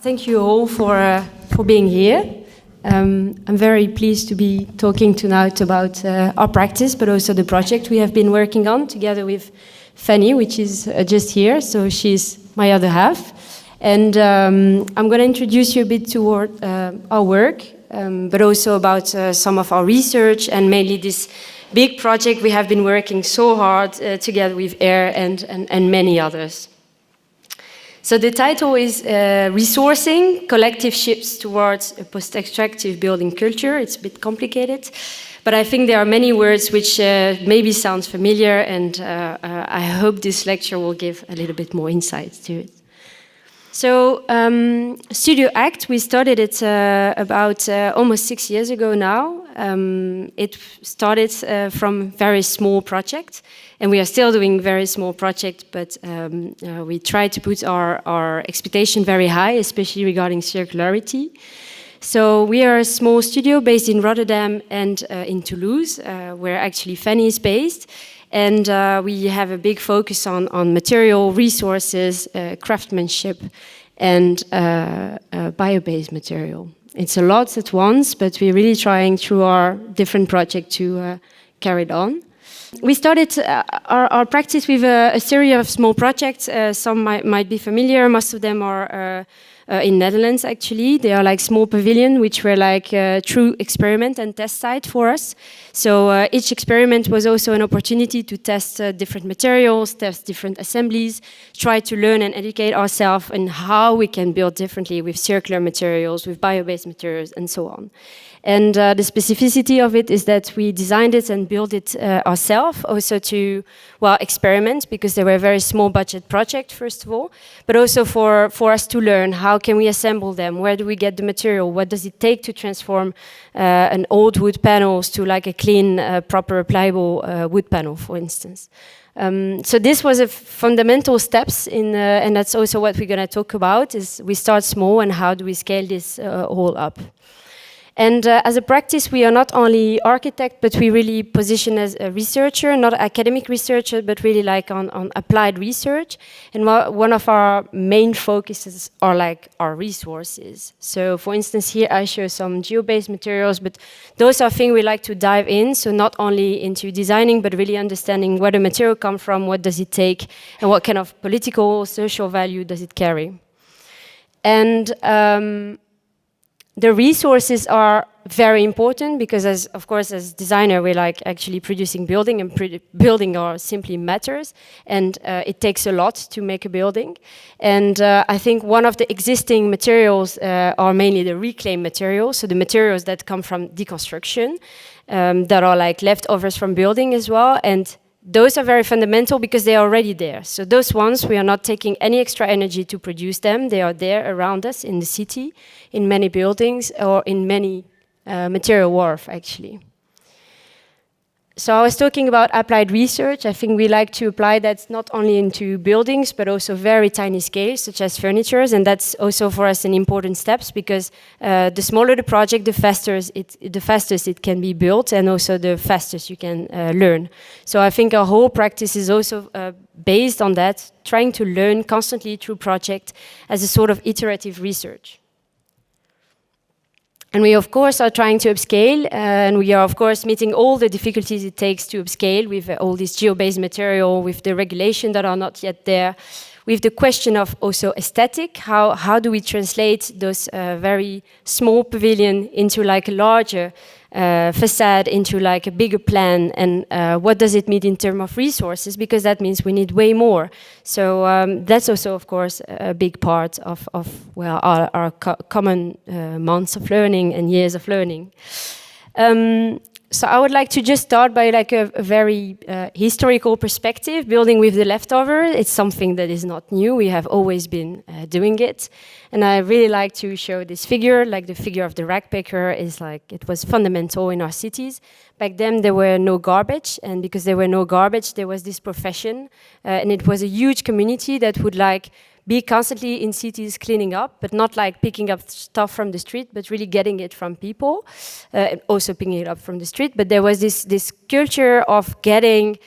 Thank you all for being here. I'm very pleased to be talking tonight about our practice, but also the project we have been working on together with Fanny, which is just here. So she's my other half. And I'm going to introduce you a bit toward our work, but also about some of our research and mainly this big project we have been working so hard together with AIR and many others. So the title is Resourcing Collective Shifts Towards a Post-Extractive Building Culture. It's a bit complicated, but I think there are many words which maybe sound familiar, and I hope this lecture will give a little bit more insight to it. So Studio ACTE, we started it about almost 6 years ago now. It started from very small project, and we are still doing very small project, but we try to put our expectation very high, especially regarding circularity. So we are a small studio based in Rotterdam and in Toulouse, where actually Fanny is based. And we have a big focus on material, resources, craftsmanship, and bio-based material. It's a lot at once, but we're really trying through our different projects to carry it on. We started our practice with a series of small projects. Some might be familiar. Most of them are in Netherlands, actually. They are like small pavilion, which were like a true experiment and test site for us. So each experiment was also an opportunity to test different materials, test different assemblies, try to learn and educate ourselves on how we can build differently with circular materials, with bio-based materials, and so on. And the specificity of it is that we designed it and built it ourselves, also to, well, experiment, because they were a very small budget project, first of all, but also for us to learn how can we assemble them, where do we get the material, what does it take to transform an old wood panels to like a clean, proper, pliable wood panel, for instance. So this was a fundamental steps in, and that's also what we're going to talk about, is we start small and how do we scale this all up. And as a practice, we are not only architect, but we really position as a researcher, not academic researcher, but really like on applied research. And one of our main focuses are like our resources. So for instance, here I show some geo-based materials, but those are things we like to dive in. So not only into designing, but really understanding where the material comes from, what does it take, and what kind of political, social value does it carry. And the resources are very important because, of course, as designer, we like actually producing building, and building are simply matters, and it takes a lot to make a building. And I think one of the existing materials are mainly the reclaimed materials, so the materials that come from deconstruction, that are like leftovers from building as well, and those are very fundamental because they are already there. So those ones, we are not taking any extra energy to produce them. They are there around us in the city, in many buildings, or in many material wharf, actually. So I was talking about applied research. I think we like to apply that not only into buildings, but also very tiny scales, such as furniture. And that's also for us an important steps, because the smaller the project, the fastest it can be built, and also the fastest you can learn. So I think our whole practice is also based on that, trying to learn constantly through project as a sort of iterative research. And we, of course, are trying to upscale, and we are, of course, meeting all the difficulties it takes to upscale with all this geo-based material, with the regulation that are not yet there, with the question of also aesthetic. How do we translate those very small pavilion into like a larger facade, into like a bigger plan, and what does it mean in terms of resources, because that means we need way more. So that's also, of course, a big part of well, our common months of learning and years of learning. So I would like to just start by like a very historical perspective, building with the leftover. It's something that is not new. We have always been doing it. And I really like to show this figure, like the figure of the rag picker is like, it was fundamental in our cities. Back then there were no garbage, and because there were no garbage, there was this profession. And it was a huge community that would like be constantly in cities cleaning up, but not like picking up stuff from the street, but really getting it from people, also picking it up from the street. But there was this culture of getting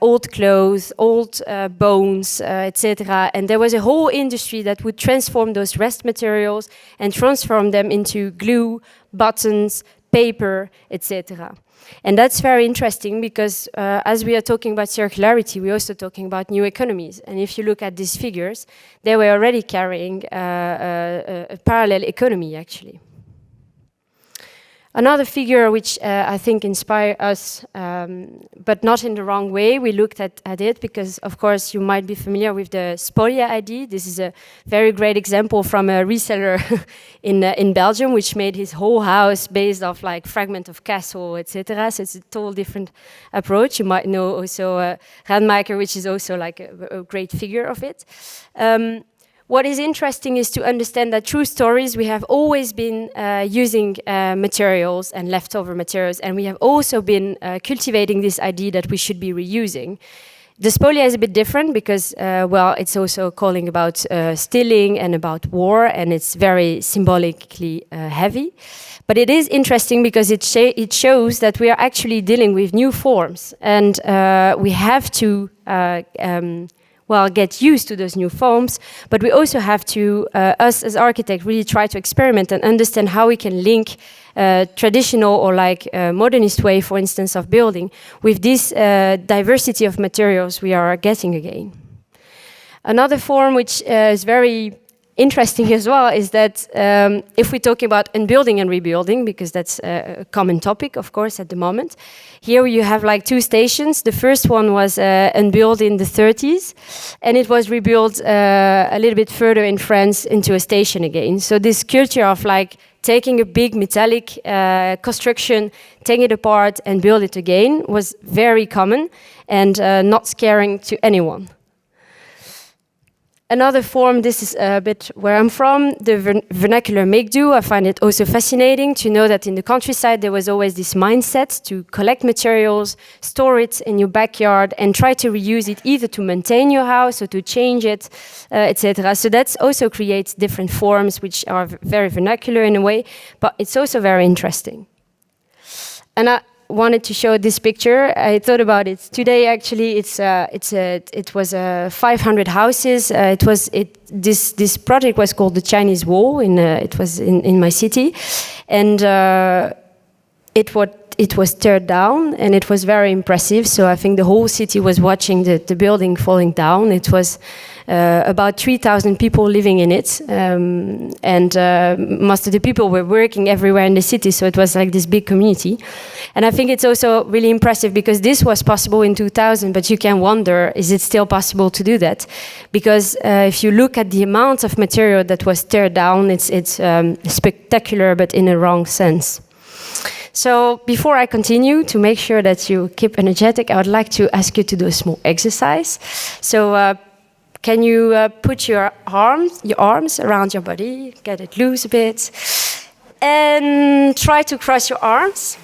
old clothes, old bones, etc. And there was a whole industry that would transform those rest materials and transform them into glue, buttons, paper, etc. And that's very interesting because as we are talking about circularity, we're also talking about new economies. And if you look at these figures, they were already carrying a parallel economy, actually. Another figure which I think inspired us, but not in the wrong way, we looked at it because, of course, you might be familiar with the Spolia ID. This is a very great example from a reseller in Belgium, which made his whole house based off like fragment of castle, etc. So it's a total different approach. You might know also Radmaker, which is also like a great figure of it. What is interesting is to understand that through stories we have always been using materials and leftover materials, and we have also been cultivating this idea that we should be reusing. The Spolia is a bit different because, well, it's also calling about stealing and about war, and it's very symbolically heavy. But it is interesting because it shows that we are actually dealing with new forms, and we have to well, get used to those new forms, but we also have to, us as architects, really try to experiment and understand how we can link traditional or like modernist way, for instance, of building with this diversity of materials we are getting again. Another form which is very interesting as well is that if we're talking about unbuilding and rebuilding, because that's a common topic, of course, at the moment, here you have like two stations. The first one was unbuilt in the 30s, and it was rebuilt a little bit further in France into a station again. So this culture of like taking a big metallic construction, taking it apart and build it again was very common and not scaring to anyone. Another form, this is a bit where I'm from, the vernacular make-do. I find it also fascinating to know that in the countryside there was always this mindset to collect materials, store it in your backyard and try to reuse it either to maintain your house or to change it, etc. So that also creates different forms which are very vernacular in a way, but it's also very interesting. And I wanted to show this picture. I thought about it today. Actually, it was 500 houses. This project was called the Chinese Wall. It was in my city, and it was teared down, and it was very impressive. So I think the whole city was watching the building falling down. It was about 3,000 people living in it, and most of the people were working everywhere in the city, so it was like this big community. And I think it's also really impressive because this was possible in 2000, but you can wonder, is it still possible to do that? Because if you look at the amount of material that was teared down, it's spectacular, but in a wrong sense. So before I continue, to make sure that you keep energetic, I would like to ask you to do a small exercise. So can you put your arms around your body, get it loose a bit, and try to cross your arms.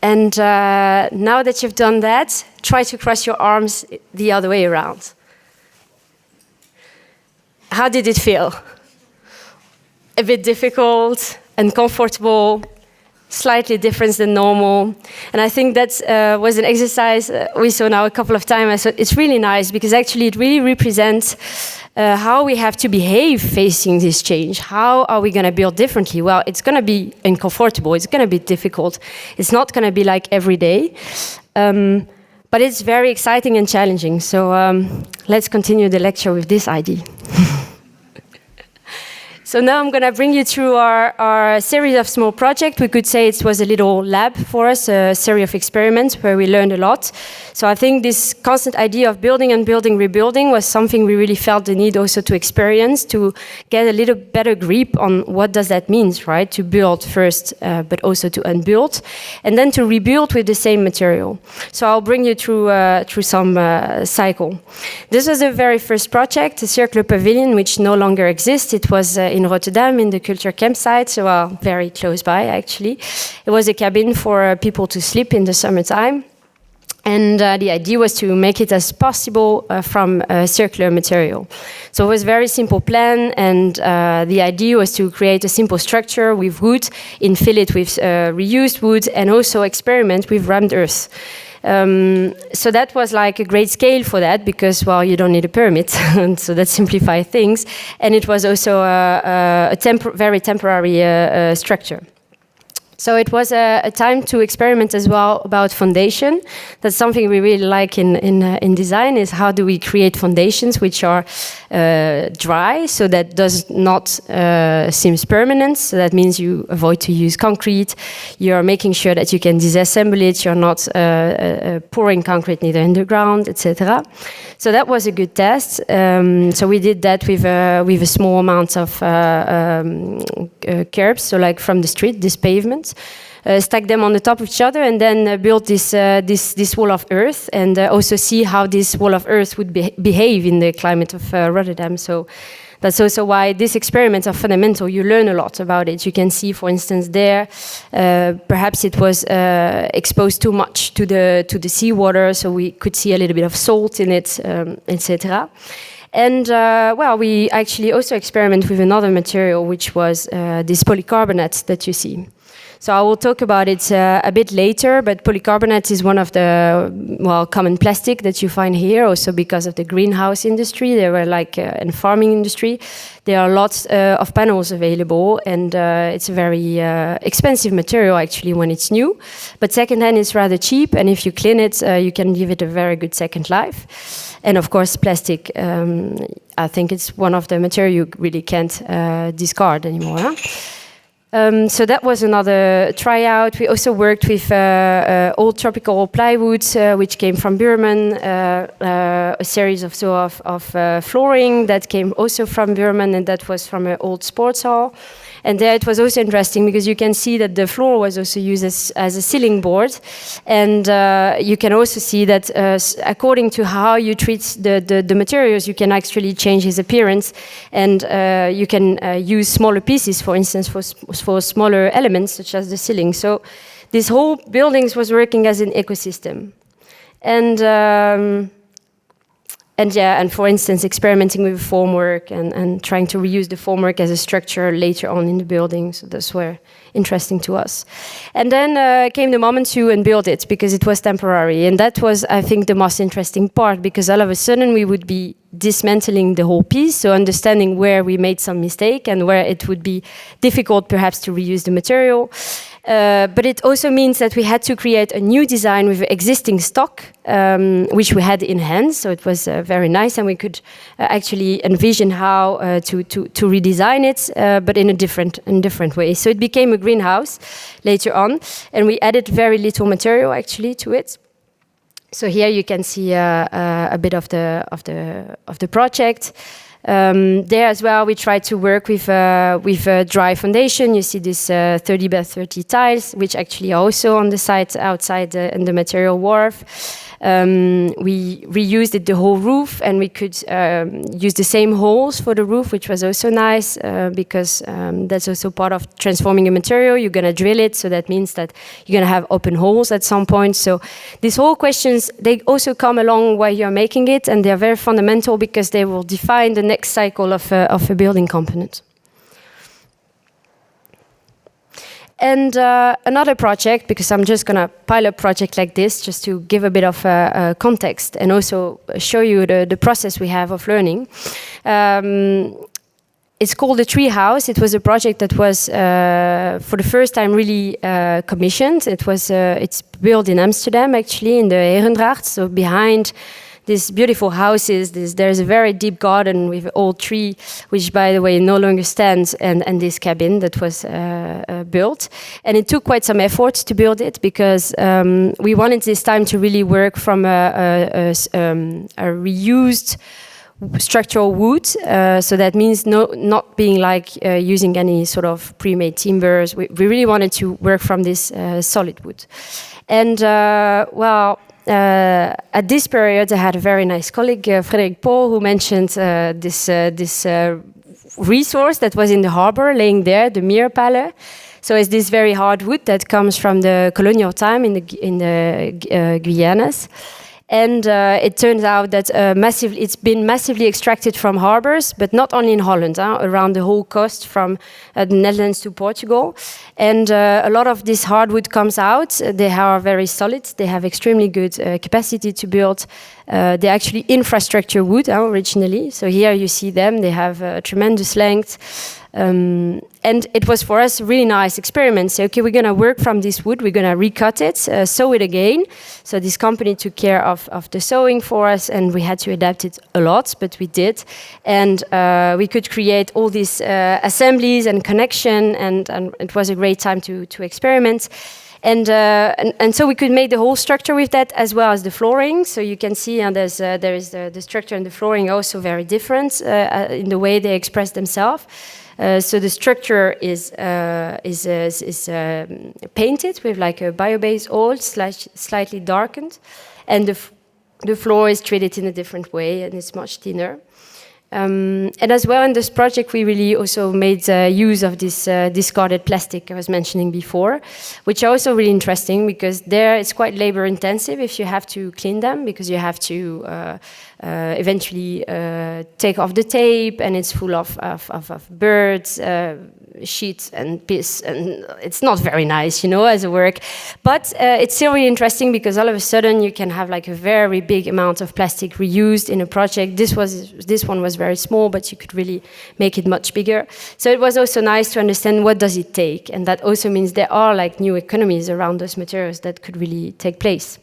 And now that you've done that, try to cross your arms the other way around. How did it feel? A bit difficult, uncomfortable, slightly different than normal. And I think that was an exercise we saw now a couple of times. So it's really nice because actually it really represents how we have to behave facing this change. How are we going to build differently? Well, it's going to be uncomfortable. It's going to be difficult. It's not going to be like every day. But it's very exciting and challenging. So let's continue the lecture with this idea. So now I'm going to bring you through our series of small projects. We could say it was a little lab for us, a series of experiments where we learned a lot. So I think this constant idea of building and building, rebuilding was something we really felt the need also to experience, to get a little better grip on what does that mean, right? To build first, but also to unbuild, and then to rebuild with the same material. So I'll bring you through some cycle. This was the very first project, a circular pavilion, which no longer exists. It was in Rotterdam, in the culture campsite, so very close by, actually. It was a cabin for people to sleep in the summertime. And the idea was to make it as possible from a circular material. So it was a very simple plan, and the idea was to create a simple structure with wood, infill it with reused wood, and also experiment with rammed earth. So that was like a great scale for that, because, well, you don't need a permit, and so that simplified things. And it was also a very temporary structure. So it was a time to experiment as well about foundation. That's something we really like in design, is how do we create foundations which are dry, so that does not seem permanent. So that means you avoid to use concrete. You're making sure that you can disassemble it. You're not pouring concrete neither in the ground, etc. So that was a good test. So we did that with a small amount of curbs, so like from the street, this pavement. Stack them on the top of each other, and then build this wall of earth, and also see how this wall of earth would behave in the climate of Rotterdam. So that's also why these experiments are fundamental. You learn a lot about it. You can see, for instance, there, perhaps it was exposed too much to the seawater, so we could see a little bit of salt in it, etc. And well, we actually also experiment with another material, which was this polycarbonate that you see. So I will talk about it a bit later, but polycarbonate is one of the, well, common plastic that you find here, also because of the greenhouse industry. There were like, in farming industry, there are lots of panels available, and it's a very expensive material actually when it's new, but secondhand is rather cheap, and if you clean it, you can give it a very good second life. And of course, plastic, I think it's one of the material you really can't discard anymore. Huh? So that was another tryout. We also worked with old tropical plywoods, which came from Burman, a series of flooring that came also from Burman, and that was from an old sports hall. And there it was also interesting, because you can see that the floor was also used as a ceiling board. And you can also see that according to how you treat the materials, you can actually change his appearance. And you can use smaller pieces, for instance, for smaller elements, such as the ceiling. So this whole buildings was working as an ecosystem. And for instance, experimenting with formwork and trying to reuse the formwork as a structure later on in the building. So those were interesting to us. And then came the moment to unbuild it, because it was temporary. And that was, I think, the most interesting part, because all of a sudden we would be dismantling the whole piece, so understanding where we made some mistake and where it would be difficult perhaps to reuse the material. But it also means that we had to create a new design with existing stock, which we had in hand. So it was very nice, and we could actually envision how to redesign it, but in a different way. So it became a greenhouse later on, and we added very little material actually to it. So here you can see a bit of the project. There as well, we tried to work with a dry foundation. You see this 30 by 30 tiles, which actually are also on the site outside in the material wharf. We reused it the whole roof, and we could use the same holes for the roof, which was also nice, because that's also part of transforming a material. You're going to drill it, so that means that you're going to have open holes at some point. So these whole questions, they also come along while you're making it, and they're very fundamental, because they will define the next cycle of a building component. And another project, because I'm just going to pile up project like this just to give a bit of context and also show you the process we have of learning. It's called the Tree House. It was a project that was for the first time really commissioned. It's built in Amsterdam, actually, in the Herengracht, so behind these beautiful houses. There's a very deep garden with an old tree, which, by the way, no longer stands, and this cabin that was built. And it took quite some effort to build it, because we wanted this time to really work from a reused structural wood. So that means not being like using any sort of pre-made timbers. We really wanted to work from this solid wood. And at this period, I had a very nice colleague, Frederick Paul, who mentioned this resource that was in the harbor, laying there, the Meerpalle. So it's this very hard wood that comes from the colonial time in the Guianas. And it turns out that it's been massively extracted from harbors, but not only in Holland, around the whole coast from the Netherlands to Portugal. And a lot of this hardwood comes out. They are very solid. They have extremely good capacity to build. They're actually infrastructure wood originally. So here you see them. They have a tremendous length. And it was for us a really nice experiment. So, okay, we're going to work from this wood, we're going to recut it, sew it again. So this company took care of the sewing for us, and we had to adapt it a lot, but we did. And we could create all these assemblies and connection, and it was a great time to experiment. And so we could make the whole structure with that, as well as the flooring. So you can see there is the structure and the flooring also very different in the way they express themselves. So the structure is painted with like a bio-based oil, slightly darkened, and the floor is treated in a different way, and it's much thinner. And as well in this project, we really also made use of this discarded plastic I was mentioning before, which are also really interesting because there it's quite labor intensive if you have to clean them, because you have to eventually take off the tape, and it's full of birds, shit and piss, and it's not very nice, as a work. But it's still really interesting because all of a sudden you can have like a very big amount of plastic reused in a project. This one was very small, but you could really make it much bigger. So it was also nice to understand what does it take, and that also means there are like new economies around those materials that could really take place,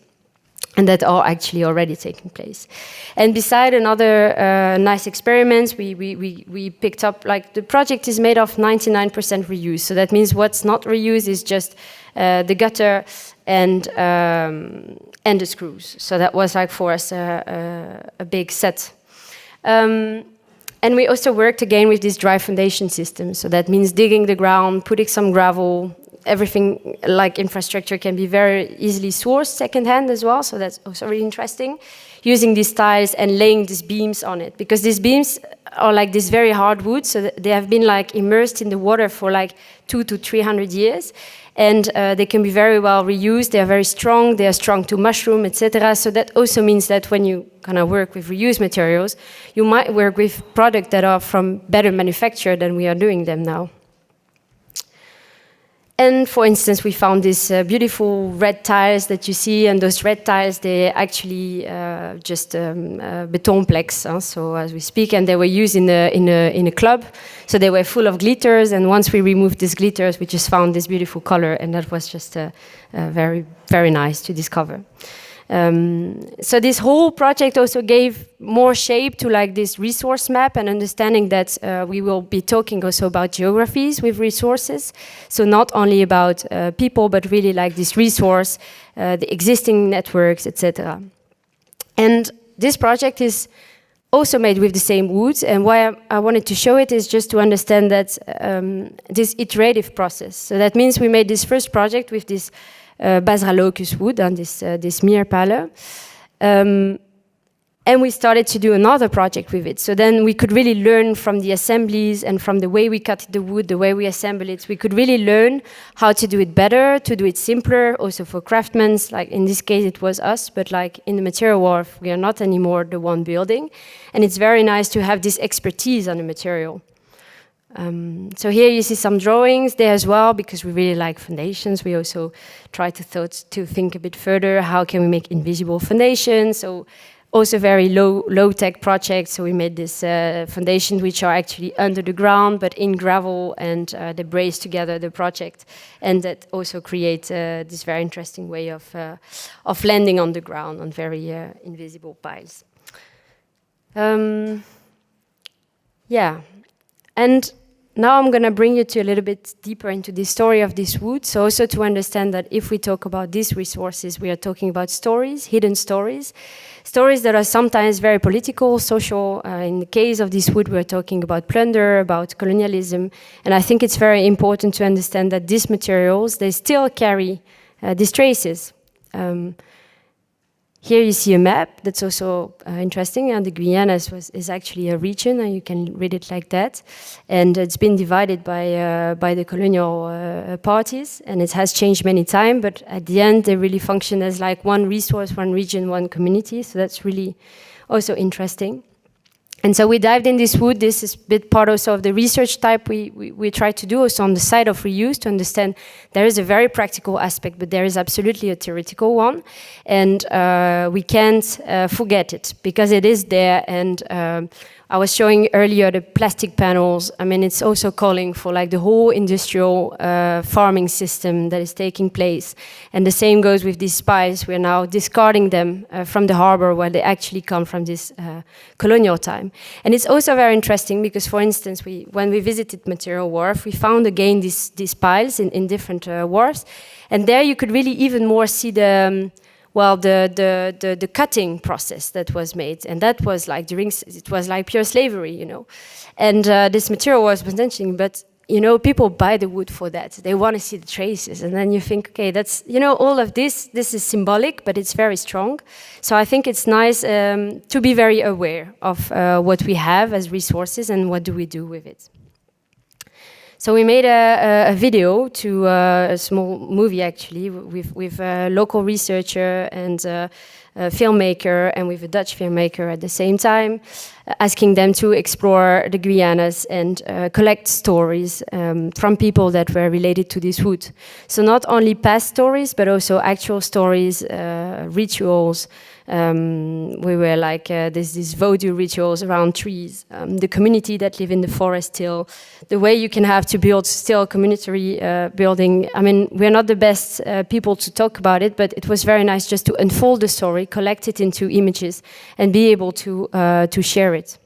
and that are actually already taking place. And beside another nice experiments, we picked up, like, the project is made of 99% reuse. So that means what's not reused is just the gutter and the screws. So that was like for us a big set. And we also worked again with this dry foundation system. So that means digging the ground, putting some gravel. Everything like infrastructure can be very easily sourced secondhand as well, so that's also really interesting. Using these tiles and laying these beams on it, because these beams are like this very hard wood, so they have been like immersed in the water for like 200 to 300 years, and they can be very well reused. They are very strong. They are strong to mushroom, etc. So that also means that when you kind of work with reused materials, you might work with products that are from better manufacture than we are doing them now. And for instance, we found these beautiful red tiles that you see, and those red tiles, they actually just betonplex, so as we speak, and they were used in a club, so they were full of glitters. And once we removed these glitters, we just found this beautiful color, and that was just very, very nice to discover. So this whole project also gave more shape to like this resource map, and understanding that we will be talking also about geographies with resources. So not only about people, but really like this resource, the existing networks, etc. And this project is also made with the same wood. And why I wanted to show it is just to understand that this iterative process. So that means we made this first project with this Basra locus wood and this meerpale. And we started to do another project with it. So then we could really learn from the assemblies and from the way we cut the wood, the way we assemble it. We could really learn how to do it better, to do it simpler, also for craftsmen. Like in this case, it was us, but like in the material wharf, we are not anymore the one building. And it's very nice to have this expertise on the material. So here you see some drawings there as well, because we really like foundations. We also try to think a bit further. How can we make invisible foundations? So also very low-tech projects. So we made this foundations which are actually under the ground, but in gravel, and they brace together the project. And that also create this very interesting way of landing on the ground on very invisible piles. Yeah, and now I'm going to bring you to a little bit deeper into the story of this wood. So also to understand that if we talk about these resources, we are talking about stories, hidden stories, stories that are sometimes very political, social. In the case of this wood, we're talking about plunder, about colonialism. And I think it's very important to understand that these materials, they still carry these traces. Here you see a map that's also interesting, and the Guianas is actually a region, and you can read it like that. And it's been divided by the colonial parties, and it has changed many times, but at the end they really function as like one resource, one region, one community, so that's really also interesting. And so we dived in this wood. This is a bit part also of the research type we try to do also on the side of reuse, to understand there is a very practical aspect, but there is absolutely a theoretical one. And we can't forget it, because it is there. And I was showing earlier the plastic panels. I mean, it's also calling for like the whole industrial farming system that is taking place. And the same goes with these spies. We're now discarding them from the harbor, where they actually come from this colonial time. And it's also very interesting because, for instance, when we visited Material Wharf, we found again these piles in different wharfs. And there you could really even more see the cutting process that was made, and that was like it was like pure slavery, you know. And this material was mentioning, but you know, people buy the wood for that. They want to see the traces, and then you think, okay, that's, you know, all of this is symbolic, but it's very strong. So I think it's nice to be very aware of what we have as resources and what do we do with it. So we made a video to a small movie, actually, with a local researcher and a filmmaker, and with a Dutch filmmaker at the same time, asking them to explore the Guianas and collect stories from people that were related to this wood. So not only past stories, but also actual stories, rituals. We were like, there's these voodoo rituals around trees, the community that live in the forest still, the way you can have to build still community building. I mean, we're not the best people to talk about it, but it was very nice just to unfold the story, collect it into images, and be able to share it.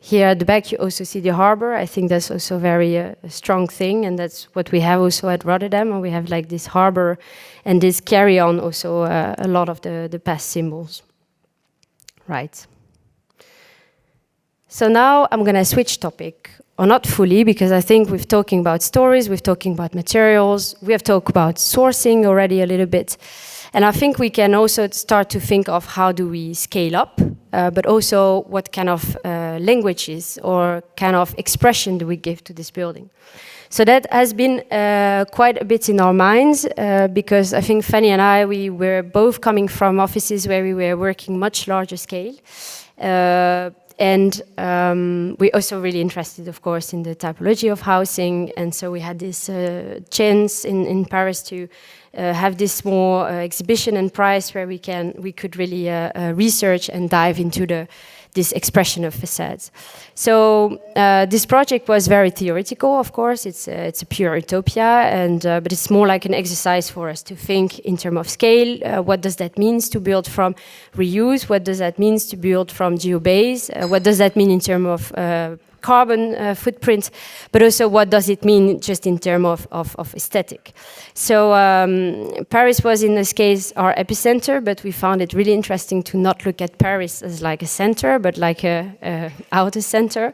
Here at the back, you also see the harbor. I think that's also very a strong thing, and that's what we have also at Rotterdam. And we have like this harbor and this carry on also a lot of the past symbols. Right. So now I'm going to switch topic, or not fully, because I think we've talking about stories, we've talking about materials, we have talked about sourcing already a little bit. And I think we can also start to think of how do we scale up, but also what kind of languages or kind of expression do we give to this building. So that has been quite a bit in our minds, because I think Fanny and I, we were both coming from offices where we were working much larger scale. And we're also really interested, of course, in the typology of housing. And so we had this chance in Paris to have this small exhibition and prize where we could really research and dive into this expression of facades. So this project was very theoretical, of course. It's a pure utopia, and but it's more like an exercise for us to think in terms of scale. What does that mean to build from reuse? What does that mean to build from geobase? What does that mean in terms of carbon footprint, but also what does it mean just in terms of aesthetic. So Paris was in this case our epicenter, but we found it really interesting to not look at Paris as like a center, but like a outer center.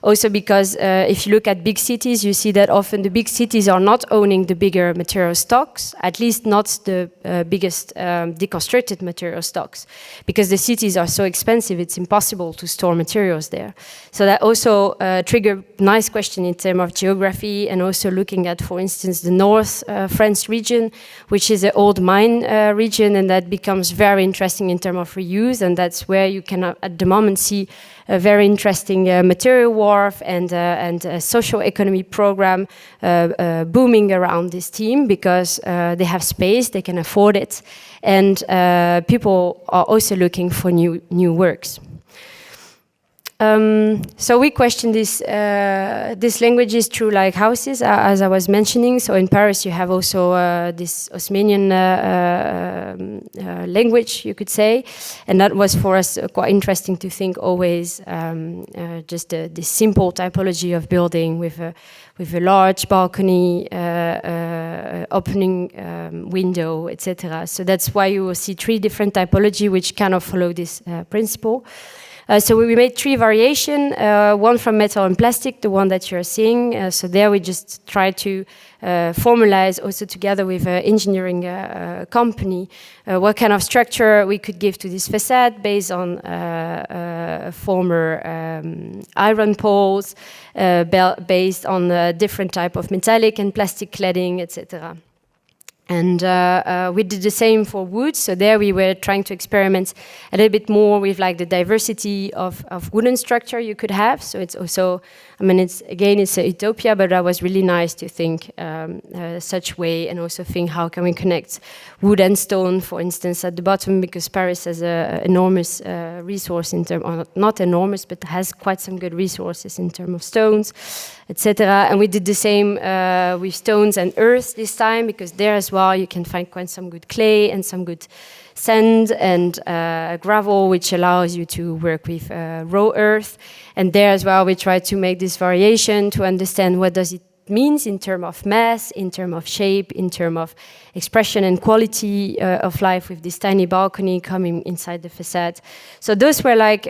Also because if you look at big cities, you see that often the big cities are not owning the bigger material stocks, at least not the biggest deconstructed material stocks, because the cities are so expensive, it's impossible to store materials there. So that also triggered nice question in terms of geography, and also looking at, for instance, the North France region, which is an old mine region, and that becomes very interesting in terms of reuse, and that's where you can at the moment see a very interesting material wharf and a social economy program booming around this team, because they have space, they can afford it, and people are also looking for new works. So we question these languages through like houses, as I was mentioning. So in Paris you have also this Osmanian language, you could say, and that was for us quite interesting to think always just the simple typology of building with a large balcony, opening window, etc. So that's why you will see 3 different typology which kind of follow this principle. So we made 3 variations, one from metal and plastic, the one that you're seeing. So there we just tried to formalize also together with an engineering company what kind of structure we could give to this facade based on former iron poles, based on different type of metallic and plastic cladding, etc. And we did the same for wood. So there we were trying to experiment a little bit more with like the diversity of wooden structure you could have. So it's also, I mean, it's a utopia, but that was really nice to think such way, and also think how can we connect wood and stone, for instance, at the bottom, because Paris has an enormous resource in terms, not enormous, but has quite some good resources in terms of stones, etc. And we did the same with stones and earth this time, because there as well you can find quite some good clay and some good sand and gravel, which allows you to work with raw earth. And there as well we try to make this variation to understand what does it means in terms of mass, in terms of shape, in terms of expression and quality of life with this tiny balcony coming inside the facade. So those were like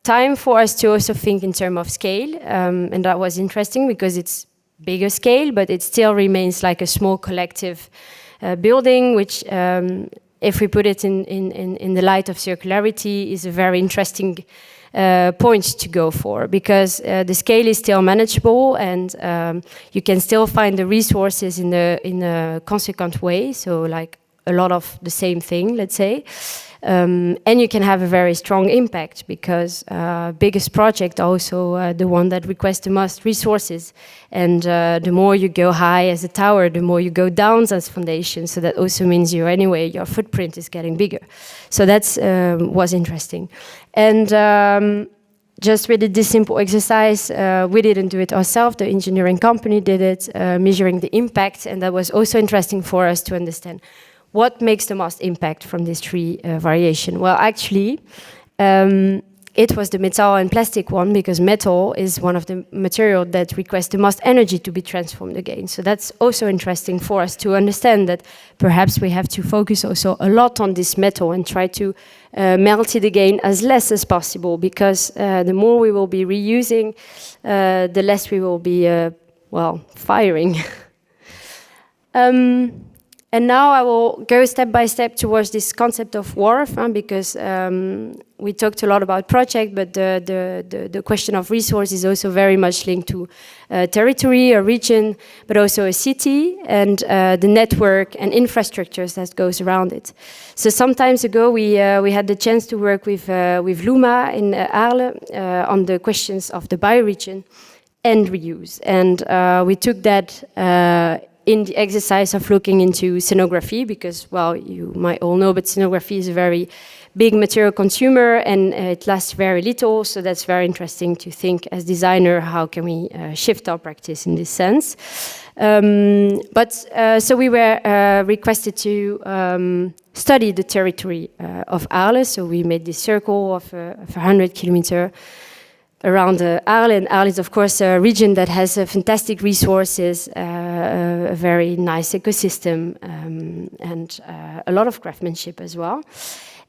time for us to also think in terms of scale, and that was interesting because it's bigger scale, but it still remains like a small collective building, which if we put it in the light of circularity is a very interesting point to go for, because the scale is still manageable, and you can still find the resources in a consequent way, so like a lot of the same thing, let's say. And you can have a very strong impact, because biggest project also the one that requests the most resources, and the more you go high as a tower, the more you go down as foundation. So that also means your footprint is getting bigger. So that's was interesting. And just we did this simple exercise. We didn't do it ourselves. The engineering company did it, measuring the impact, and that was also interesting for us to understand what makes the most impact from these 3 variation? Well, actually, it was the metal and plastic one, because metal is one of the material that requests the most energy to be transformed again. So that's also interesting for us to understand that perhaps we have to focus also a lot on this metal and try to melt it again as less as possible, because the more we will be reusing, the less we will be, firing. And now I will go step by step towards this concept of wharf, because we talked a lot about project, but the question of resource is also very much linked to territory, a region, but also a city, and the network and infrastructures that goes around it. So some time ago we had the chance to work with Luma in Arles on the questions of the bioregion and reuse, and we took that in the exercise of looking into scenography, because, well, you might all know, but scenography is a very big material consumer, and it lasts very little, so that's very interesting to think as designer, how can we shift our practice in this sense. So we were requested to study the territory of Arles, so we made this circle of 100 kilometers around Arles, and Arles is of course a region that has fantastic resources, a very nice ecosystem, and a lot of craftsmanship as well.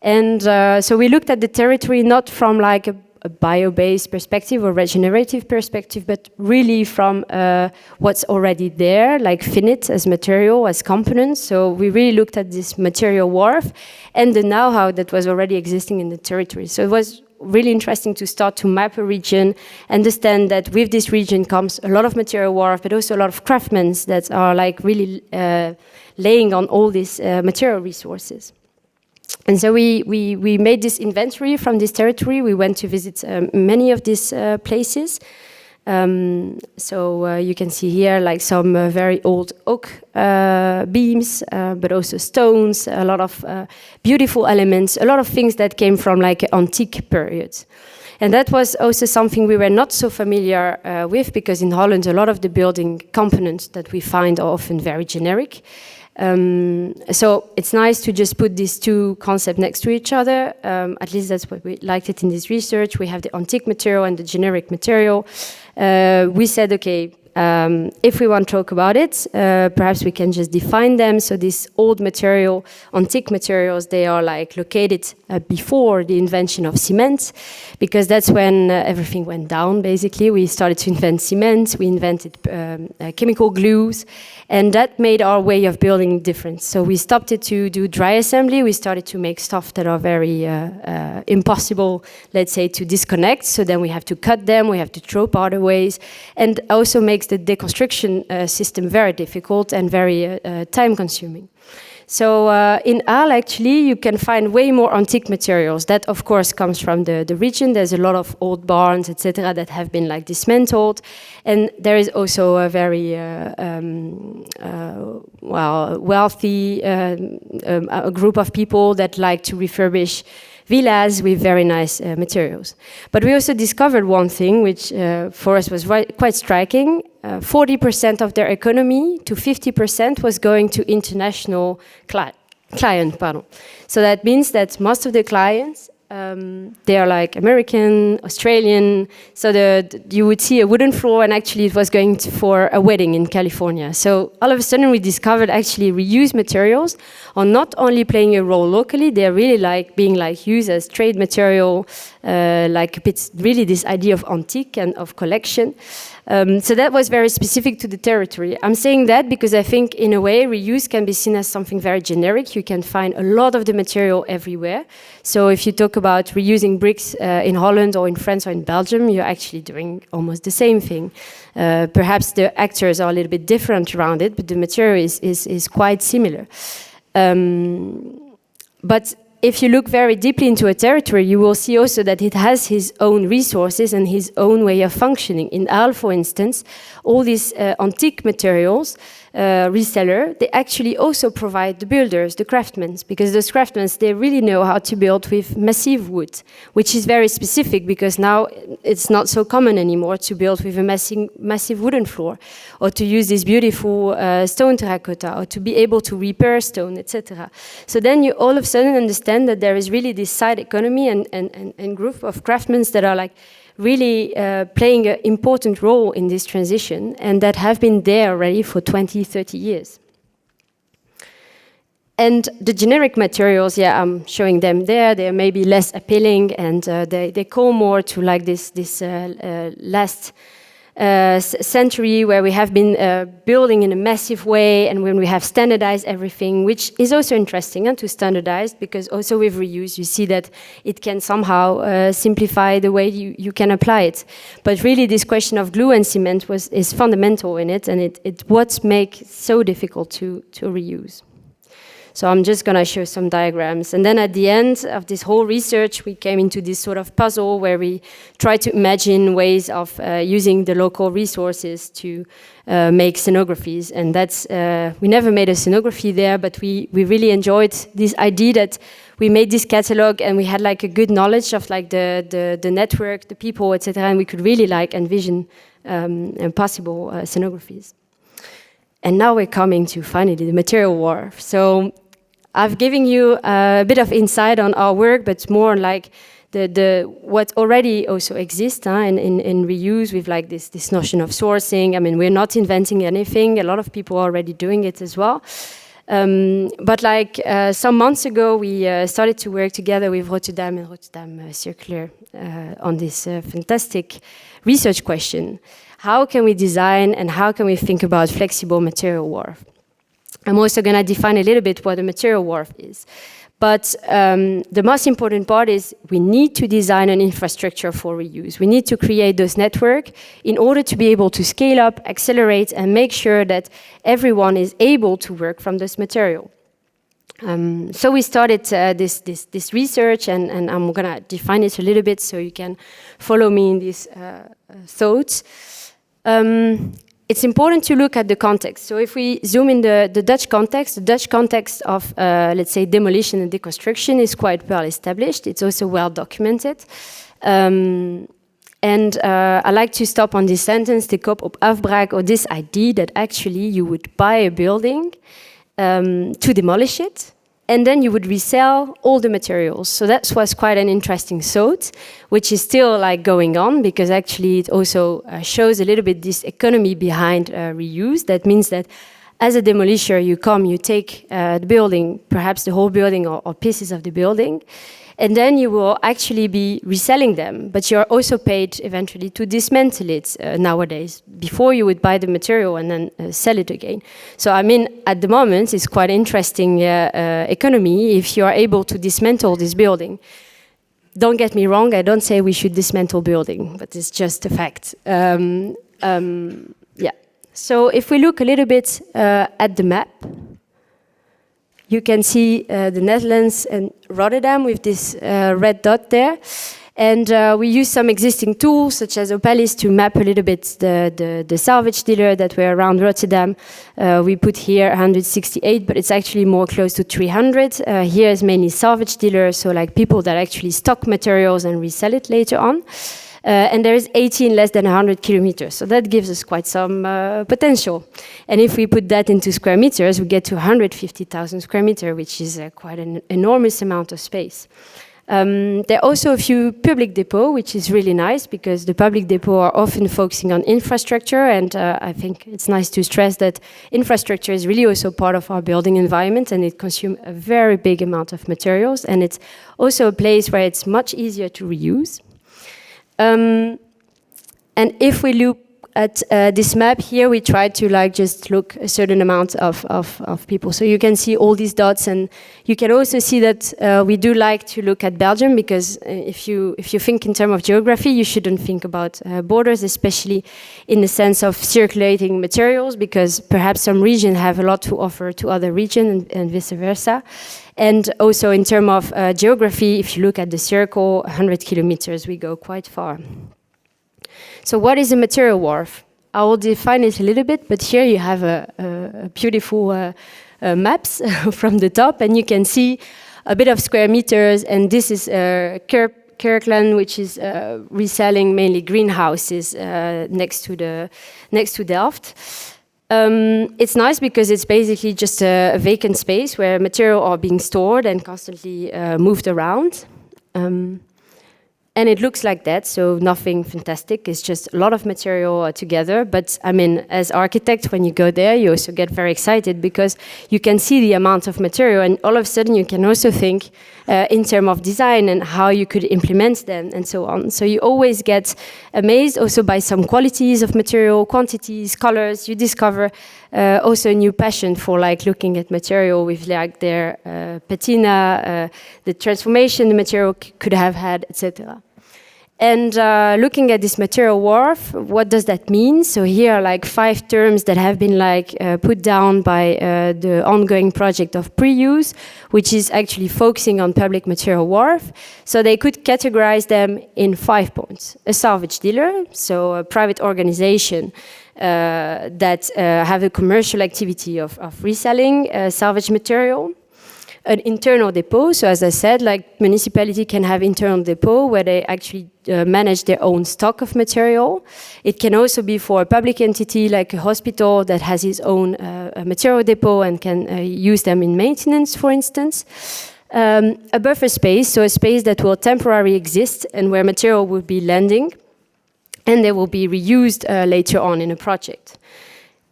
And so we looked at the territory not from like a bio-based perspective or regenerative perspective, but really from what's already there, like finite as material, as components. So we really looked at this material wharf and the know-how that was already existing in the territory. So it was really interesting to start to map a region, understand that with this region comes a lot of material wharf, but also a lot of craftsmen that are like really laying on all these material resources. And so we made this inventory from this territory. We went to visit many of these places. So you can see here like some very old oak beams, but also stones, a lot of beautiful elements, a lot of things that came from like an antique period. And that was also something we were not so familiar with, because in Holland a lot of the building components that we find are often very generic. So it's nice to just put these 2 concepts next to each other. At least that's what we liked it in this research. We have the antique material and the generic material. We said, okay, if we want to talk about it, perhaps we can just define them. So these old material, antique materials, they are like located before the invention of cement, because that's when everything went down, basically. We started to invent cement, we invented chemical glues, and that made our way of building different. So we stopped it to do dry assembly. We started to make stuff that are very impossible, let's say, to disconnect. So then we have to cut them, we have to throw powder ways, and also makes the deconstruction system very difficult and very time-consuming. So in Arles, actually, you can find way more antique materials. That, of course, comes from the region. There's a lot of old barns, etc., that have been like dismantled. And there is also a very wealthy a group of people that like to refurbish villas with very nice materials. But we also discovered one thing, which for us was quite striking. 40% of their economy to 50% was going to international client. So that means that most of the clients, they are like American, Australian. So you would see a wooden floor, and actually it was going for a wedding in California. So all of a sudden we discovered actually reused materials are not only playing a role locally, they're really like being like used as trade material, like it's really this idea of antique and of collection. So that was very specific to the territory. I'm saying that because I think in a way reuse can be seen as something very generic. You can find a lot of the material everywhere. So if you talk about reusing bricks in Holland or in France or in Belgium, you're actually doing almost the same thing. Perhaps the actors are a little bal different around it, but the material is quite similar. But if you look very deeply into a territory, you will see also that it has his own resources and his own way of functioning. In Arles, for instance, all these antique materials, reseller, they actually also provide the builders, the craftsmen, because those craftsmen, they really know how to build with massive wood, which is very specific because now it's not so common anymore to build with a massive wooden floor, or to use this beautiful stone terracotta, or to be able to repair stone, etc. So then you all of a sudden understand that there is really this side economy and group of craftsmen that are like really playing an important role in this transition, and that have been there already for 20, 30 years. And the generic materials, yeah, I'm showing them there. They're maybe less appealing, and they call more to like this last century where we have been building in a massive way, and when we have standardized everything, which is also interesting to standardize, because also with reuse you see that it can somehow simplify the way you can apply it. But really this question of glue and cement is fundamental in it, and it what makes it so difficult to reuse. So I'm just going to show some diagrams. And then at the end of this whole research, we came into this sort of puzzle where we try to imagine ways of using the local resources to make scenographies. And that's, we never made a scenography there, but we really enjoyed this idea that we made this catalog and we had like a good knowledge of like the network, the people, etc. And we could really like envision possible scenographies. And now we're coming to finally the material war. So I've given you a bit of insight on our work, but more like the what already also exists in reuse with like this notion of sourcing. I mean, we're not inventing anything. A lot of people are already doing it as well. But like some months ago, we started to work together with Rotterdam and Rotterdam Circular on this fantastic research question. How can we design and how can we think about flexible material wharf? I'm also going to define a little bit what a material wharf is. But the most important part is we need to design an infrastructure for reuse. We need to create those networks in order to be able to scale up, accelerate, and make sure that everyone is able to work from this material. So we started this research, and I'm going to define it a little bit so you can follow me in these thoughts. It's important to look at the context. So if we zoom in the Dutch context of, let's say, demolition and deconstruction is quite well established. It's also well documented. And I like to stop on this sentence, de koop op afbraak, or this idea that actually you would buy a building to demolish it, and then you would resell all the materials. So that was quite an interesting thought, which is still like going on, because actually it also shows a little bit this economy behind reuse. That means that as a demolisher, you come, you take the building, perhaps the whole building or pieces of the building, and then you will actually be reselling them, but you're also paid eventually to dismantle it nowadays. Before you would buy the material and then sell it again. So I mean, at the moment, it's quite interesting economy if you are able to dismantle this building. Don't get me wrong, I don't say we should dismantle building, but it's just a fact. Yeah. So if we look a little bit at the map, you can see the Netherlands and Rotterdam with this red dot there. And we use some existing tools, such as Opelis, to map a little bit the salvage dealer that were around Rotterdam. We put here 168, but it's actually more close to 300. Here is mainly salvage dealers, so like people that actually stock materials and resell it later on. And there is 18 less than 100 kilometers. So that gives us quite some potential. And if we put that into square meters, we get to 150,000 square meters, which is quite an enormous amount of space. There are also a few public depots, which is really nice, because the public depots are often focusing on infrastructure. And I think it's nice to stress that infrastructure is really also part of our building environment, and it consumes a very big amount of materials. And it's also a place where it's much easier to reuse. And if we look at this map here, we try to like just look a certain amount of people. So you can see all these dots, and you can also see that we do like to look at Belgium, because if you think in terms of geography, you shouldn't think about borders, especially in the sense of circulating materials, because perhaps some regions have a lot to offer to other regions and vice versa. And also in terms of geography, if you look at the circle, 100 kilometers, we go quite far. So what is a material wharf? I will define it a little bit, but here you have a beautiful maps from the top, and you can see a bit of square meters, and this is Kirkland, which is reselling mainly greenhouses next to Delft. It's nice because it's basically just a vacant space where material are being stored and constantly moved around. And it looks like that, so nothing fantastic. It's just a lot of material together. But I mean, as architect, when you go there, you also get very excited because you can see the amount of material, and all of a sudden you can also think in terms of design and how you could implement them and so on. So you always get amazed also by some qualities of material, quantities, colors. You discover also a new passion for like looking at material with like their patina, the transformation the material could have had, etc. And looking at this material wharf, what does that mean? So here are like 5 terms that have been like put down by the ongoing project of pre-use, which is actually focusing on public material wharf. So they could categorize them in 5 points. A salvage dealer, so a private organization that have a commercial activity of reselling salvage material. An internal depot, so as I said, like municipality can have internal depot where they actually manage their own stock of material. It can also be for a public entity like a hospital that has its own material depot and can use them in maintenance, for instance. A buffer space, so a space that will temporarily exist and where material will be landing and they will be reused later on in a project.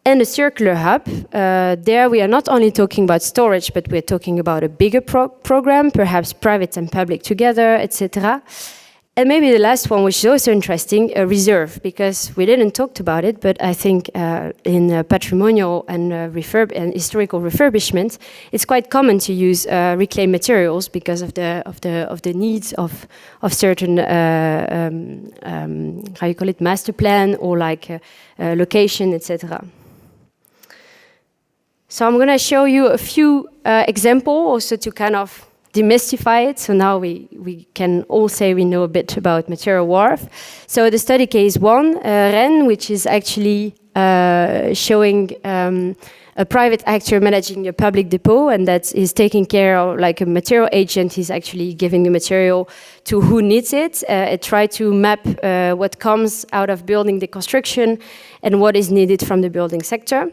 And a circular hub, there we are not only talking about storage, but we're talking about a bigger program, perhaps private and public together, etc. And maybe the last one, which is also interesting, a reserve, because we didn't talk about it, but I think in patrimonial and historical refurbishment, it's quite common to use reclaimed materials because of the needs of certain how you call it, master plan or like location, etc. So I'm going to show you a few examples also to kind of demystify it. So now we can all say we know a bit about material wharf. So the study case 1, Rennes, which is actually showing a private actor managing a public depot, and that is taking care of like a material agent. He's actually giving the material to who needs it. It tries to map what comes out of building the construction and what is needed from the building sector.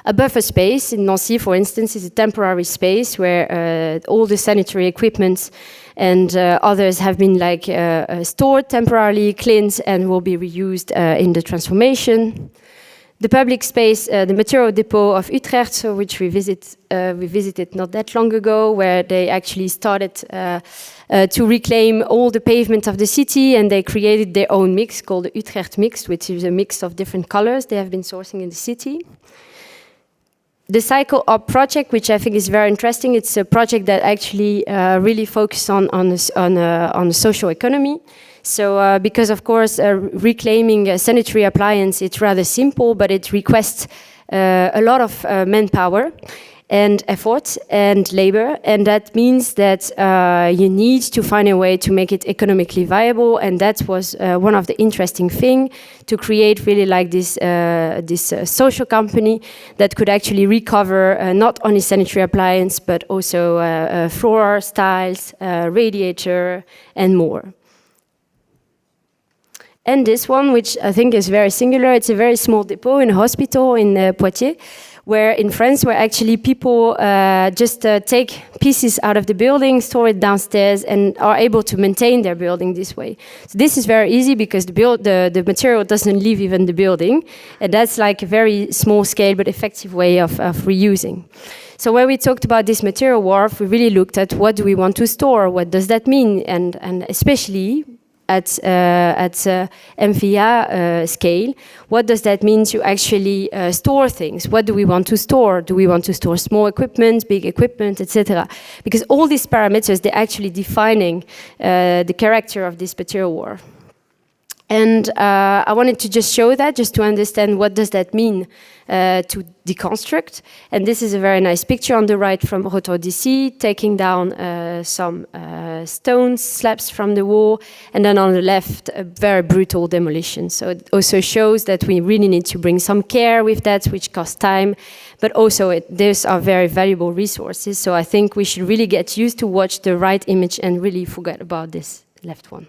A buffer space in Nancy, for instance, is a temporary space where all the sanitary equipment and others have been stored temporarily, cleansed, and will be reused in the transformation. The public space, the material depot of Utrecht, so which we visited not that long ago, where they actually started to reclaim all the pavement of the city, and they created their own mix called the Utrecht Mix, which is a mix of different colors they have been sourcing in the city. The Cycle Up project, which I think is very interesting, it's a project that actually really focuses on social economy. So because, of course, reclaiming a sanitary appliance, it's rather simple, but it requests a lot of manpower and effort and labor. And that means that you need to find a way to make it economically viable. And that was one of the interesting things, to create really like this social company that could actually recover not only sanitary appliance, but also floor tiles, radiator, and more. And this one, which I think is very singular, it's a very small depot in a hospital in Poitiers, where in France, where actually people just take pieces out of the building, store it downstairs, and are able to maintain their building this way. So this is very easy because the material doesn't leave even the building, and that's like a very small scale but effective way of reusing. So when we talked about this material wharf, we really looked at what do we want to store, what does that mean, and especially at MVA scale, what does that mean to actually store things? What do we want to store? Do we want to store small equipment, big equipment, etc.? Because all these parameters, they're actually defining the character of this material wharf. And I wanted to just show that, just to understand what does that mean to deconstruct. And this is a very nice picture on the right from Rotterdam DC, taking down some stones, slabs from the wall, and then on the left, a very brutal demolition. So it also shows that we really need to bring some care with that, which costs time, but also these are very valuable resources. So I think we should really get used to watch the right image and really forget about this left one.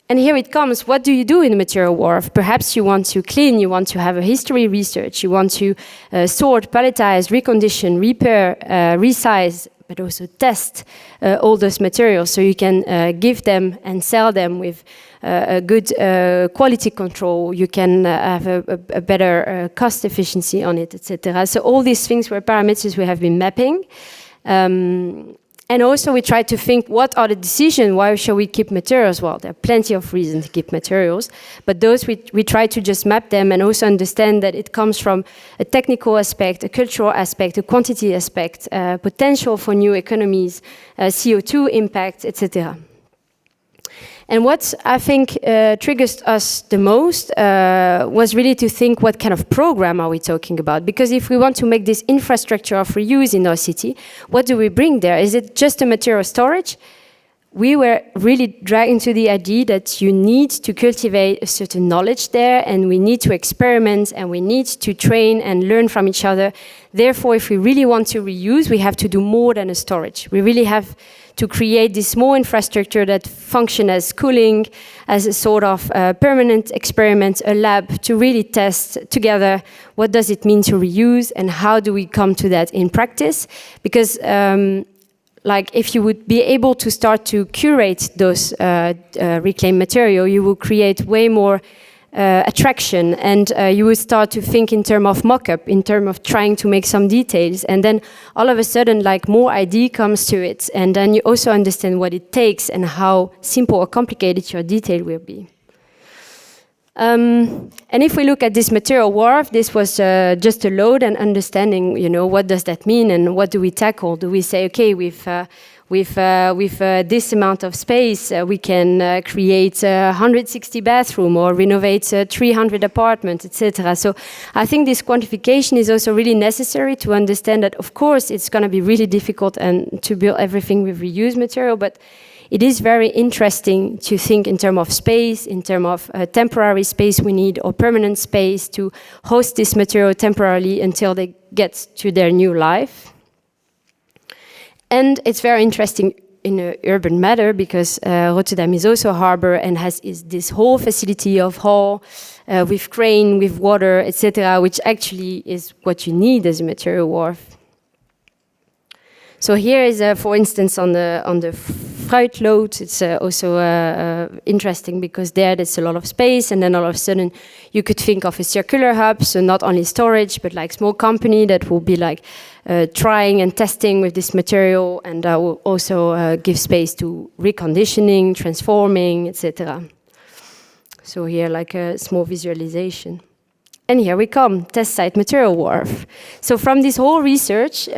And here it comes. What do you do in a material wharf? Perhaps you want to clean, you want to have a history research, you want to sort, palletize, recondition, repair, resize, but also test all those materials so you can give them and sell them with a good quality control. You can have a better cost efficiency on it, etc. So all these things were parameters we have been mapping. And also we try to think, what are the decisions? Why shall we keep materials? Well, there are plenty of reasons to keep materials, but those we try to just map them and also understand that it comes from a technical aspect, a cultural aspect, a quantity aspect, potential for new economies, CO2 impact, etc. And what I think triggers us the most was really to think, what kind of program are we talking about? Because if we want to make this infrastructure of reuse in our city, what do we bring there? Is it just a material storage? We were really dragged into the idea that you need to cultivate a certain knowledge there, and we need to experiment, and we need to train and learn from each other. Therefore, if we really want to reuse, we have to do more than a storage. We really have to create this small infrastructure that function as cooling, as a sort of permanent experiment, a lab, to really test together what does it mean to reuse and how do we come to that in practice. Because like if you would be able to start to curate those reclaimed material, you will create way more attraction, and you would start to think in terms of mock-up, in terms of trying to make some details, and then all of a sudden like more idea comes to it, and then you also understand what it takes and how simple or complicated your detail will be. And if we look at this material wharf, this was just a load and understanding, you know, what does that mean and what do we tackle? Do we say, okay, with this amount of space, we can create 160 bathroom or renovate 300 apartments, etc. So I think this quantification is also really necessary to understand that, of course, it's going to be really difficult and to build everything with reused material, but it is very interesting to think in terms of space, in terms of temporary space we need or permanent space to host this material temporarily until they get to their new life. And it's very interesting in a urban matter, because Rotterdam is also a harbor and is this whole facility of hull with crane, with water, etc., which actually is what you need as a material wharf. So here is, for instance, on the fruitload, it's also interesting because there's a lot of space, and then all of a sudden you could think of a circular hub, so not only storage, but like small company that will be like trying and testing with this material, and will also give space to reconditioning, transforming, etc. So here, like a small visualization. And here we come, Test Site Materialenwerf. So from this whole research,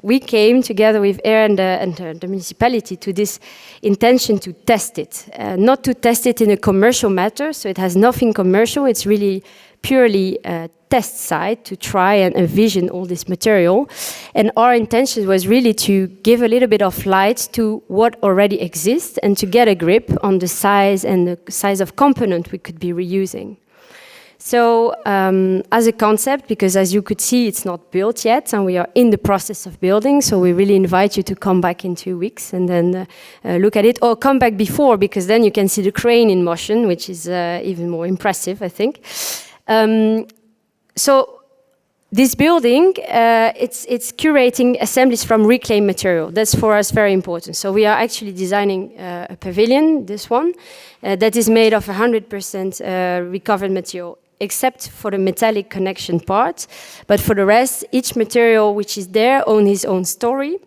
we came together with Air and the municipality to this intention to test it. Not to test it in a commercial matter, so it has nothing commercial, it's really purely a test site to try and envision all this material. And our intention was really to give a little bit of light to what already exists and to get a grip on the size and the size of component we could be reusing. So as a concept, because as you could see, it's not built yet, and we are in the process of building, so we really invite you to come back in 2 weeks and then look at it, or come back before, because then you can see the crane in motion, which is even more impressive, I think. So this building, it's curating assemblies from reclaimed material. That's for us very important. So we are actually designing a pavilion, this one, that is made of 100% recovered material, except for the metallic connection part. But for the rest, each material which is there owns his own story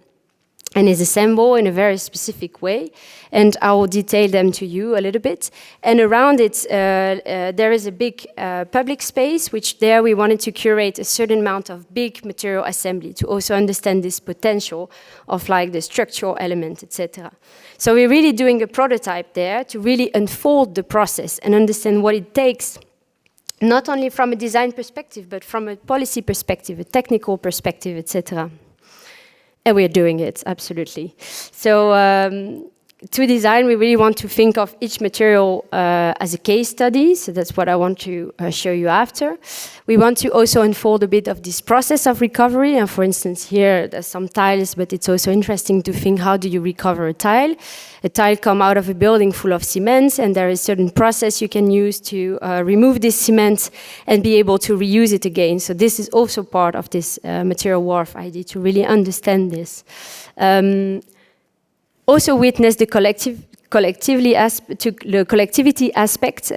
and is assembled in a very specific way. And I will detail them to you a little bit. And around it, there is a big public space, which there we wanted to curate a certain amount of big material assembly to also understand this potential of like the structural element, etc. So we're really doing a prototype there to really unfold the process and understand what it takes, not only from a design perspective, but from a policy perspective, a technical perspective, etc. And we're doing it, absolutely. So to design, we really want to think of each material as a case study. So that's what I want to show you after. We want to also unfold a bit of this process of recovery. And for instance, here there's some tiles, but it's also interesting to think, how do you recover a tile? A tile comes out of a building full of cement, and there is a certain process you can use to remove this cement and be able to reuse it again. So this is also part of this material wharf idea, to really understand this. Also witness the collectivity aspect.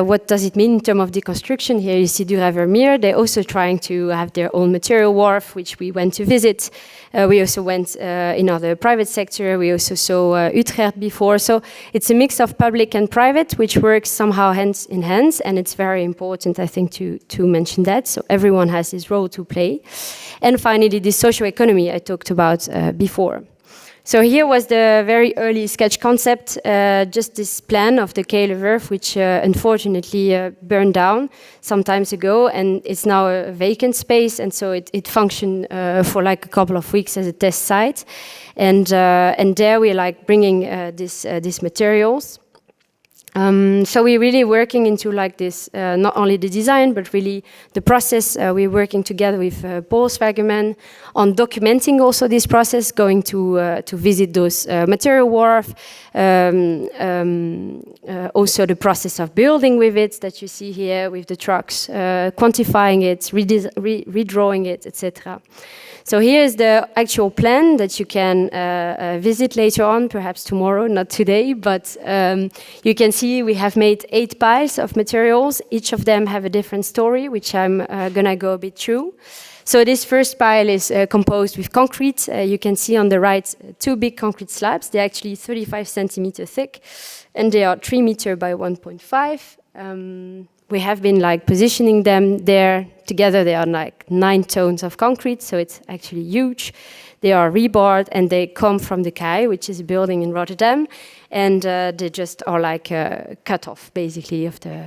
What does it mean in terms of deconstruction? Here you see Duravermeer. They're also trying to have their own material wharf, which we went to visit. We also went in other private sector. We also saw Utrecht before. So it's a mix of public and private, which works somehow hand in hand. And it's very important, I think, to mention that. So everyone has his role to play. And finally, the social economy I talked about before. So here was the very early sketch concept, just this plan of the Keilerwerf, which unfortunately burned down some time ago, and it's now a vacant space, and so it functioned for like a couple of weeks as a test site, and there we're like bringing these materials. So we're really working into like this, not only the design, but really the process. We're working together with Paul Swagerman on documenting also this process, going to visit those material wharf, also the process of building with it that you see here with the trucks, quantifying it, redrawing it, etc. So here's the actual plan that you can visit later on, perhaps tomorrow, not today, but you can see we have made 8 piles of materials. Each of them have a different story, which I'm gonna go a bit through. So this first pile is composed with concrete. You can see on the right 2 big concrete slabs. They're actually 35 centimeters thick, and they are 3 meters by 1.5. We have been like positioning them there together. They are like 9 tons of concrete, so it's actually huge. They are rebarred, and they come from the KEI, which is a building in Rotterdam, and they just are like cut off basically of the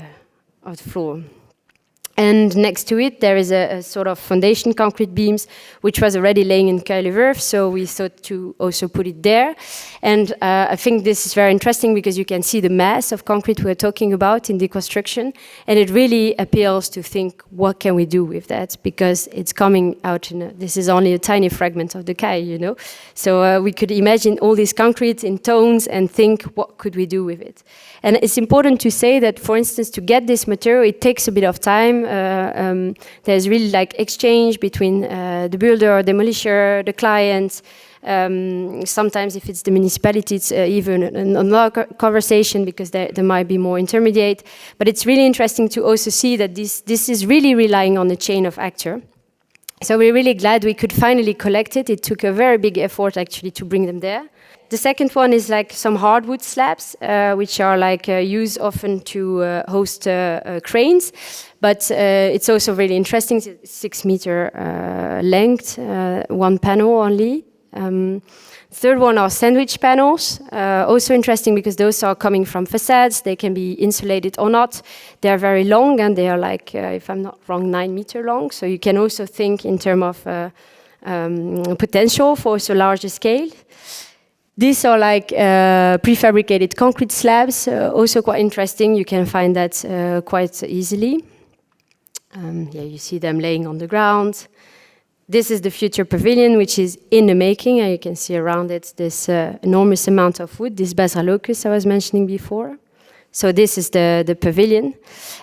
floor. And next to it, there is a sort of foundation concrete beams, which was already laying in Kuilenwerf, so we thought to also put it there. And I think this is very interesting because you can see the mass of concrete we're talking about in the construction, and it really appeals to think, what can we do with that? Because it's coming out this is only a tiny fragment of the Kei, you know? So we could imagine all this concrete in tones and think, what could we do with it? And it's important to say that, for instance, to get this material, it takes a bit of time. There's really like exchange between the builder, demolisher, the client. Sometimes if it's the municipality, it's even another conversation because there might be more intermediate. But it's really interesting to also see that this is really relying on the chain of actor. So we're really glad we could finally collect it. It took a very big effort actually to bring them there. The second one is like some hardwood slabs, which are like used often to host cranes, but it's also really interesting. It's 6 meter length, one panel only. Third one are sandwich panels, also interesting because those are coming from facades. They can be insulated or not. They are very long and they are like, if I'm not wrong, 9 meter long. So you can also think in terms of potential for also larger scale. These are like prefabricated concrete slabs, also quite interesting. You can find that quite easily. Yeah, you see them laying on the ground. This is the future pavilion, which is in the making, and you can see around it this enormous amount of wood, this Basra locust I was mentioning before. So this is the pavilion.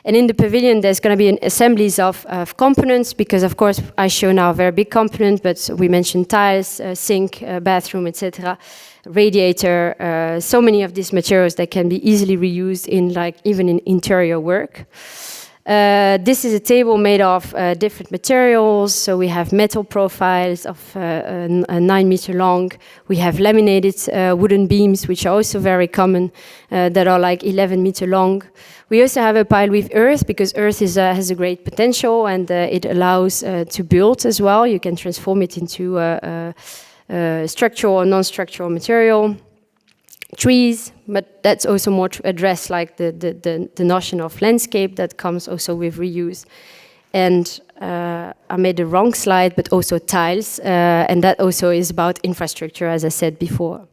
And in the pavilion, there's going to be assemblies of components, because of course I show now a very big component, but we mentioned tiles, sink, bathroom, etc., radiator, so many of these materials that can be easily reused in like even in interior work. This is a table made of different materials. So we have metal profiles of 9 meter long. We have laminated wooden beams, which are also very common, that are like 11 meter long. We also have a pile with earth, because earth has a great potential, and it allows to build as well. You can transform it into structural or non-structural material. Trees, but that's also more to address like the notion of landscape that comes also with reuse. And I made the wrong slide, but also tiles, and that also is about infrastructure, as I said before.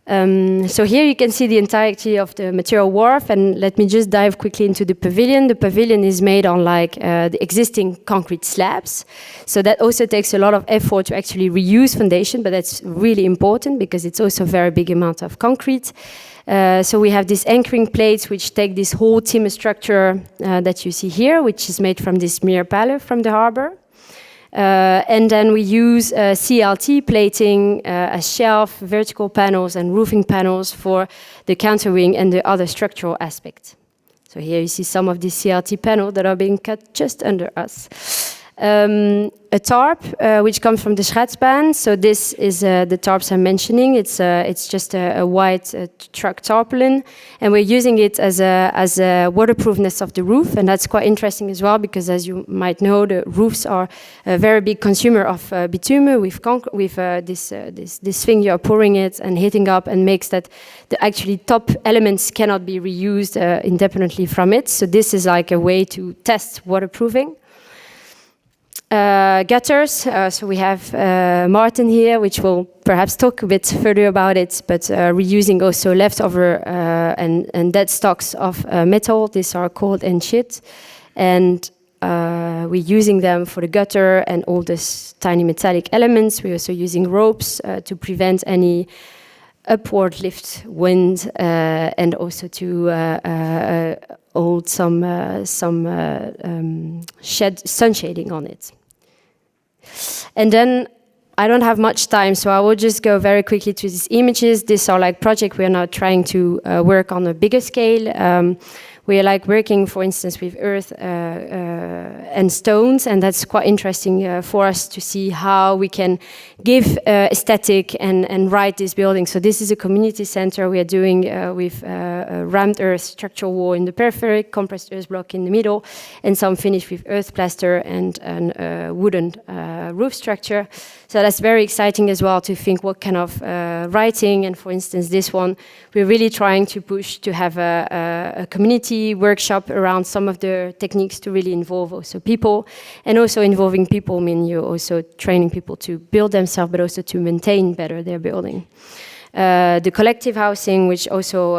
So here you can see the entirety of the material wharf, and let me just dive quickly into the pavilion. The pavilion is made on like the existing concrete slabs, so that also takes a lot of effort to actually reuse foundation, but that's really important because it's also a very big amount of concrete. So we have these anchoring plates which take this whole timber structure that you see here, which is made from this mere pallet from the harbor. And then we use CLT plating as shelf, vertical panels and roofing panels for the counterwing and the other structural aspects. So here you see some of these CLT panels that are being cut just under us. A tarp, which comes from the Schaatsbaan. So this is the tarps I'm mentioning. It's just a white truck tarpaulin, and we're using it as a waterproofness of the roof, and that's quite interesting as well because, as you might know, the roofs are a very big consumer of bitumen with this thing you are pouring it and heating up, and makes that the actually top elements cannot be reused indefinitely from it. So this is like a way to test waterproofing. Gutters, so we have Martin here, which will perhaps talk a bit further about it, but reusing also leftover and dead stocks of metal. These are called enshit, and we're using them for the gutter and all these tiny metallic elements. We're also using ropes to prevent any upward lift wind, and also to hold some sun shading on it. And then I don't have much time, so I will just go very quickly to these images. These are like projects we are now trying to work on a bigger scale. We are like working, for instance, with earth and stones, and that's quite interesting for us to see how we can give aesthetic and write this building. So this is a community center we are doing with rammed earth structural wall in the periphery, compressed earth block in the middle, and some finished with earth plaster and wooden roof structure. So that's very exciting as well to think what kind of writing, and for instance this one, we're really trying to push to have a community community workshop around some of the techniques to really involve also people. And also involving people mean you're also training people to build themselves, but also to maintain better their building. The collective housing, which also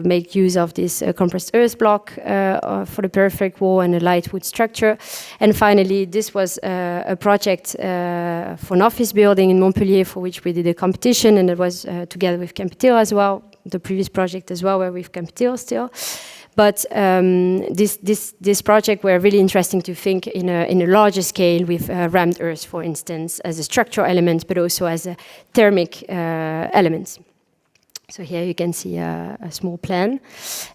make use of this compressed earth block for the perfect wall and a light wood structure. And finally, this was a project for an office building in Montpellier, for which we did a competition, and it was together with Campetil as well, the previous project as well, where we've Campetil still. But this project were really interesting to think in a larger scale with rammed earth, for instance, as a structural element, but also as a thermic element. So here you can see a small plan.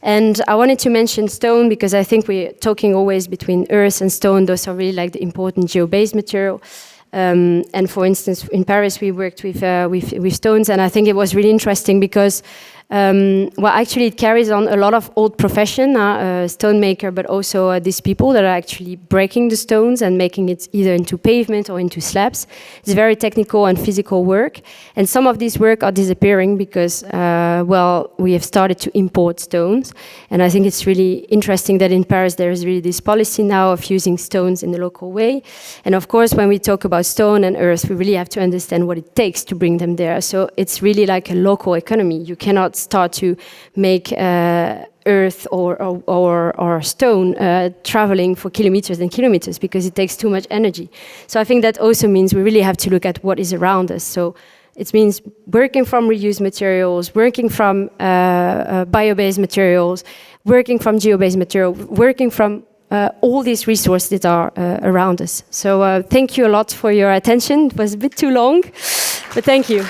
And I wanted to mention stone because I think we're talking always between earth and stone. Those are really like the important geo-based material. And for instance, in Paris, we worked with stones, and I think it was really interesting because actually it carries on a lot of old profession, stonemaker, but also these people that are actually breaking the stones and making it either into pavement or into slabs. It's very technical and physical work, and some of these work are disappearing because, we have started to import stones, and I think it's really interesting that in Paris there is really this policy now of using stones in the local way. And of course, when we talk about stone and earth, we really have to understand what it takes to bring them there. So it's really like a local economy. You cannot start to make earth or stone traveling for kilometers and kilometers because it takes too much energy. So I think that also means we really have to look at what is around us. So it means working from reused materials, working from bio-based materials, working from geo-based material, working from all these resources that are around us. So thank you a lot for your attention. It was a bit too long, but thank you.